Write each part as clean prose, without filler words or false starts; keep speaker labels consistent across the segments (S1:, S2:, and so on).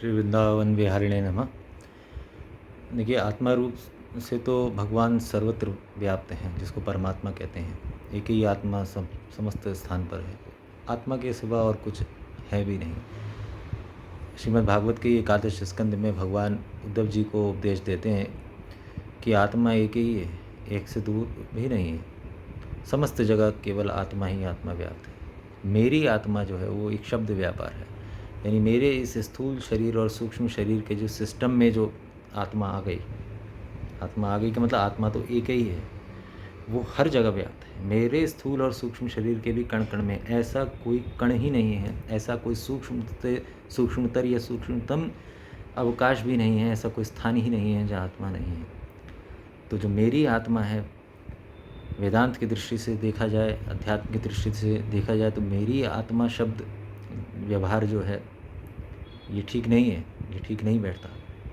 S1: श्री वृंदावन विहारिणे नमः। देखिए, आत्मा रूप से तो भगवान सर्वत्र व्याप्त हैं, जिसको परमात्मा कहते हैं। एक ही आत्मा समस्त स्थान पर है। आत्मा के सिवा और कुछ है भी नहीं। श्रीमद् भागवत के एकादश स्कंद में भगवान उद्धव जी को उपदेश देते हैं कि आत्मा एक ही है, एक से दूर भी नहीं है। समस्त जगह केवल आत्मा ही आत्मा व्याप्त है। मेरी आत्मा जो है वो एक शब्द व्यापार है, यानी मेरे इस स्थूल शरीर और सूक्ष्म शरीर के जो सिस्टम में जो आत्मा आ गई का मतलब आत्मा तो एक ही है, वो हर जगह व्याप्त है। मेरे स्थूल और सूक्ष्म शरीर के भी कण कण में ऐसा कोई कण ही नहीं है, ऐसा कोई सूक्ष्मतर या सूक्ष्मतम अवकाश भी नहीं है, ऐसा कोई स्थान ही नहीं है जहाँ आत्मा नहीं है। तो जो मेरी आत्मा है, वेदांत की दृष्टि से देखा जाए, अध्यात्म की दृष्टि से देखा जाए, तो मेरी आत्मा शब्द व्यवहार जो है ये ठीक नहीं है, ये ठीक नहीं बैठता।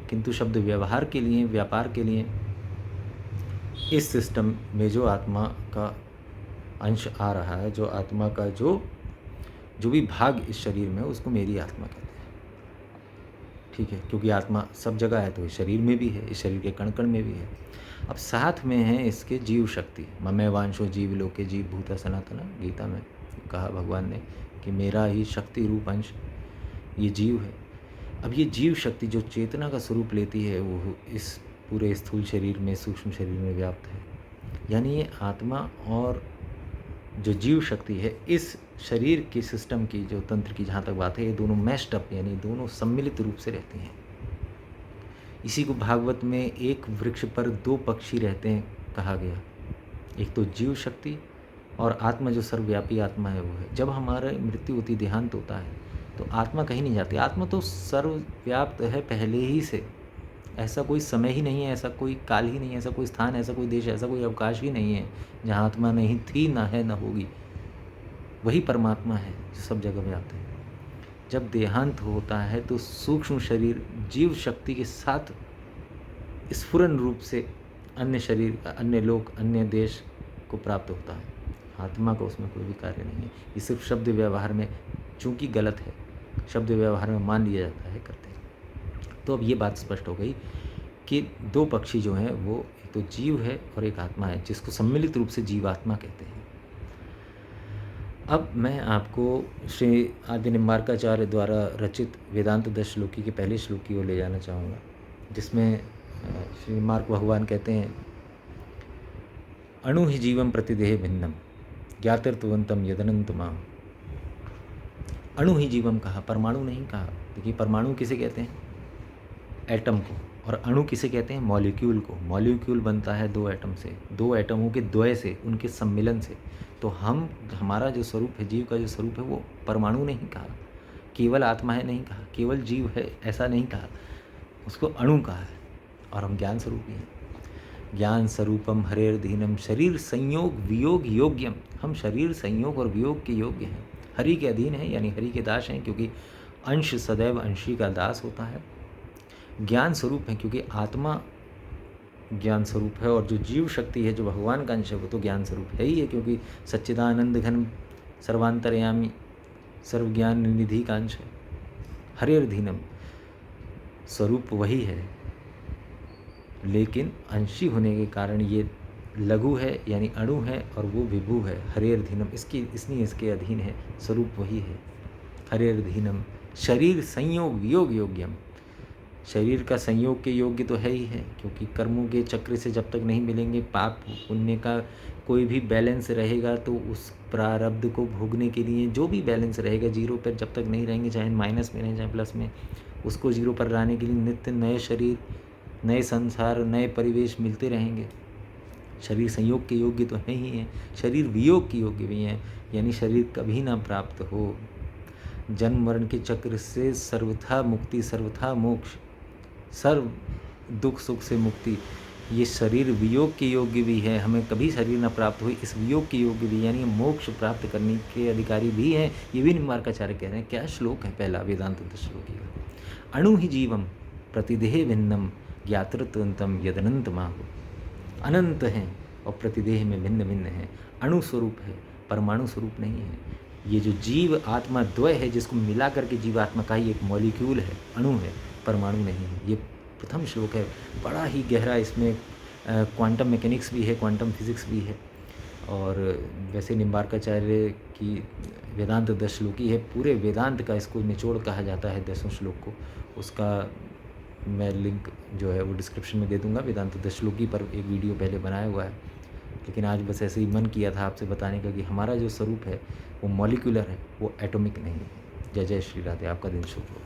S1: किंतु शब्द व्यवहार के लिए, व्यापार के लिए इस सिस्टम में जो आत्मा का अंश आ रहा है, जो आत्मा का जो भी भाग इस शरीर में है, उसको मेरी आत्मा कहते हैं। ठीक है, क्योंकि आत्मा सब जगह है, तो इस शरीर में भी है, इस शरीर के कण कण में भी है। अब साथ में है इसके जीव शक्ति। ममे वांशो जीव लोके जीव भूता सनातना, गीता में कहा भगवान ने कि मेरा ही शक्ति रूप अंश ये जीव है। अब ये जीव शक्ति जो चेतना का स्वरूप लेती है, वो इस पूरे स्थूल शरीर में, सूक्ष्म शरीर में व्याप्त है। यानी ये आत्मा और जो जीव शक्ति है, इस शरीर के सिस्टम की, जो तंत्र की जहाँ तक बात है, ये दोनों मैश्ड अप, यानी दोनों सम्मिलित रूप से रहती हैं। इसी को भागवत में एक वृक्ष पर दो पक्षी रहते हैं कहा गया। एक तो जीव शक्ति और आत्मा जो सर्वव्यापी आत्मा है वो है। जब हमारा मृत्यु होती, देहांत होता है, तो आत्मा कहीं नहीं जाती। आत्मा तो सर्वव्याप्त है पहले ही से। ऐसा कोई समय ही नहीं है, ऐसा कोई काल ही नहीं है, ऐसा कोई स्थान, ऐसा कोई देश, ऐसा कोई अवकाश ही नहीं है जहाँ आत्मा नहीं थी, ना है, ना होगी। वही परमात्मा है जो सब जगह व्याप्त है। जब देहांत होता है तो सूक्ष्म शरीर जीव शक्ति के साथ स्फुरन रूप से अन्य शरीर, अन्य लोक, अन्य देश को प्राप्त होता है। आत्मा का उसमें कोई भी कार्य नहीं है। ये सिर्फ शब्द व्यवहार में, चूंकि गलत है, शब्द व्यवहार में मान लिया जाता है, करते हैं। तो अब ये बात स्पष्ट हो गई कि दो पक्षी जो हैं वो एक तो जीव है और एक आत्मा है, जिसको सम्मिलित रूप से जीवात्मा कहते हैं। अब मैं आपको श्री आदि निम्बार्काचार्य द्वारा रचित वेदांत दश श्लोकी के पहले श्लोक की ओर ले जाना चाहूँगा, जिसमें श्री निम्बार्क भगवान कहते हैं, अणु ही जीवम प्रतिदेह भिन्नम ज्ञातिर्तुवंतम यदनंतमाम। अणु ही जीवम कहा, परमाणु नहीं कहा। देखिए, परमाणु किसे कहते हैं? एटम को। और अणु किसे कहते हैं? मॉलिक्यूल को। मॉलिक्यूल बनता है दो एटम से, दो एटमों के द्वय से, उनके सम्मिलन से। तो हमारा जो स्वरूप है, जीव का जो स्वरूप है, वो परमाणु नहीं कहा, केवल आत्मा है नहीं कहा, केवल जीव है ऐसा नहीं कहा, उसको अणु कहा है। और हम ज्ञान स्वरूप ही हैं। ज्ञान स्वरूपम हरेर्धीनम शरीर संयोग वियोग योग्यम। हम शरीर संयोग और वियोग के योग्य हैं, हरि के अधीन हैं, यानी हरि के दास हैं, क्योंकि अंश सदैव अंशी का दास होता है। ज्ञान स्वरूप है क्योंकि आत्मा ज्ञान स्वरूप है, और जो जीव शक्ति है, जो भगवान का अंश है, वो तो ज्ञान स्वरूप है ही है, क्योंकि सच्चिदानंद घन सर्वांतरयामी सर्वज्ञान निधि का अंश है। हरेर्धीनम स्वरूप वही है, लेकिन अंशी होने के कारण ये लघु है, यानी अणु है, और वो विभु है। हरेर्धीनम इसलिए इसके अधीन है, स्वरूप वही है। हरेर्धीनम शरीर संयोग वियोग योग्यम। शरीर का संयोग के योग्य तो है ही है, क्योंकि कर्मों के चक्र से जब तक नहीं मिलेंगे, पाप पुण्य का कोई भी बैलेंस रहेगा, तो उस प्रारब्ध को भोगने के लिए जो भी बैलेंस रहेगा, जीरो पर जब तक नहीं रहेंगे, चाहे माइनस में रहें चाहे प्लस में, उसको जीरो पर लाने के लिए नित्य नए शरीर, नए संसार, नए परिवेश मिलते रहेंगे। शरीर संयोग के योग्य तो है ही है, शरीर वियोग के योग्य भी हैं, यानी शरीर कभी ना प्राप्त हो। जन्म मरण के चक्र से सर्वथा मुक्ति, सर्वथा मोक्ष, सर्व दुख सुख से मुक्ति, ये शरीर वियोग के योग्य भी है। हमें कभी शरीर न प्राप्त हुई, इस वियोग के योग्य भी, यानी मोक्ष प्राप्त करने के अधिकारी भी हैं। ये भी निम्बार्काचार्य कह रहे हैं। क्या श्लोक है पहला वेदांत श्लोकी का? अणु ही जीवम प्रतिदेह भिन्नम ज्ञातृत्वंतम यदनंत माहु। अनंत हैं और प्रतिदेह में भिन्न भिन्न हैं। अणु स्वरूप है, परमाणु स्वरूप नहीं है। ये जो जीव आत्मा द्वय है, जिसको मिला करके जीवात्मा का ही एक मॉलिक्यूल है, अणु है, परमाणु नहीं है। ये प्रथम श्लोक है, बड़ा ही गहरा, इसमें क्वांटम मैकेनिक्स भी है, क्वांटम फिजिक्स भी है। और वैसे निम्बार्काचार्य की वेदांत 10 श्लोकी है, पूरे वेदांत का इसको निचोड़ कहा जाता है 10 श्लोक को। उसका मैं लिंक जो है वो डिस्क्रिप्शन में दे दूंगा। वेदांत 10 श्लोकी पर एक वीडियो पहले बनाया हुआ है, लेकिन आज बस ऐसे ही मन किया था आपसे बताने का कि हमारा जो स्वरूप है वो मॉलिक्यूलर है, वो एटॉमिक नहीं है। जय जय श्री राधे। आपका दिन शुभ हो।